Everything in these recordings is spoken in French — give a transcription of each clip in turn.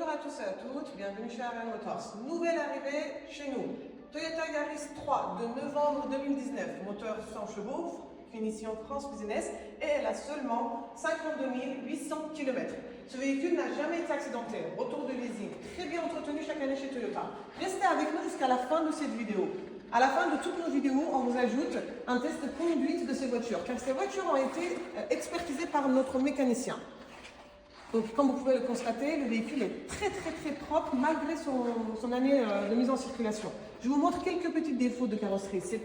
Bonjour à tous et à toutes, bienvenue chez Ariane Motors. Nouvelle arrivée chez nous. Toyota Yaris 3 de novembre 2019, moteur 100 chevaux, finition France Business, et elle a seulement 52 800 km. Ce véhicule n'a jamais été accidenté, retour de leasing, très bien entretenu chaque année chez Toyota. Restez avec nous jusqu'à la fin de cette vidéo. À la fin de toutes nos vidéos, on vous ajoute un test de conduite de ces voitures, car ces voitures ont été expertisées par notre mécanicien. Donc, comme vous pouvez le constater, le véhicule est très propre malgré son année de mise en circulation. Je vous montre quelques petits défauts de carrosserie. C'est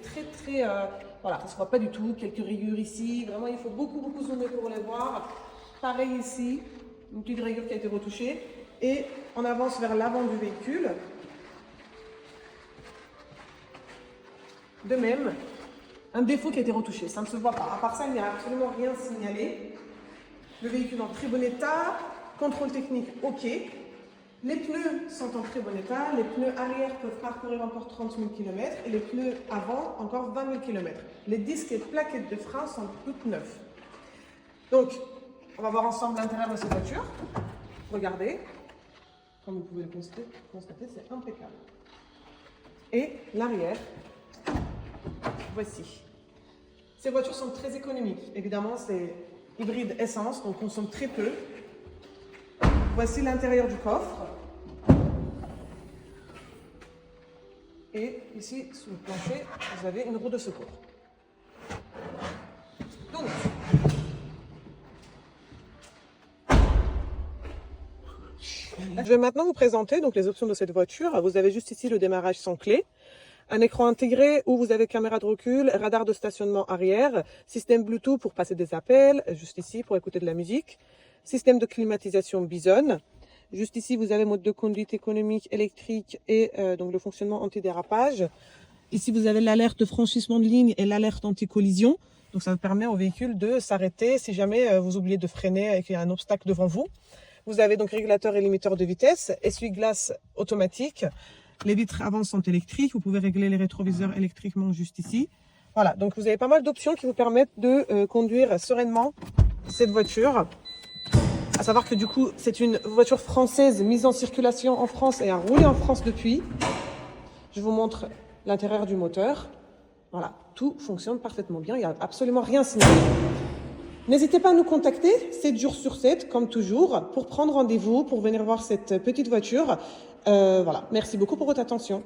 voilà, ça ne se voit pas du tout. Quelques rayures ici. Vraiment, il faut beaucoup zoomer pour les voir. Pareil ici, une petite rayure qui a été retouchée. Et on avance vers l'avant du véhicule. De même, un défaut qui a été retouché. Ça ne se voit pas. À part ça, il n'y a absolument rien signalé. Le véhicule en très bon état, contrôle technique ok. Les pneus sont en très bon état, les pneus arrière peuvent parcourir encore 30 000 km et les pneus avant encore 20 000 km. Les disques et plaquettes de frein sont toutes neuves. Donc, on va voir ensemble l'intérieur de cette voiture. Regardez, comme vous pouvez le constater, c'est impeccable. Et l'arrière, voici. Ces voitures sont très économiques. Évidemment, c'est hybride essence, donc consomme très peu. Voici l'intérieur du coffre. Et ici, sous le plancher, vous avez une roue de secours. Donc, je vais maintenant vous présenter donc, les options de cette voiture. Vous avez juste ici le démarrage sans clé. Un écran intégré où vous avez caméra de recul, radar de stationnement arrière, système Bluetooth pour passer des appels, juste ici pour écouter de la musique, système de climatisation Bison. Juste ici, vous avez mode de conduite économique, électrique et donc le fonctionnement antidérapage. Ici, vous avez l'alerte franchissement de ligne et l'alerte anti-collision. Donc, ça permet au véhicule de s'arrêter si jamais vous oubliez de freiner et qu'il y a un obstacle devant vous. Vous avez donc régulateur et limiteur de vitesse, essuie-glace automatique. Les vitres avant sont électriques, vous pouvez régler les rétroviseurs électriquement juste ici. Voilà, donc vous avez pas mal d'options qui vous permettent de conduire sereinement cette voiture. À savoir que du coup, c'est une voiture française mise en circulation en France et a roulé en France depuis. Je vous montre l'intérieur du moteur. Voilà, tout fonctionne parfaitement bien, il n'y a absolument rien signalé. N'hésitez pas à nous contacter 7 jours sur 7, comme toujours, pour prendre rendez-vous, pour venir voir cette petite voiture. Voilà, merci beaucoup pour votre attention.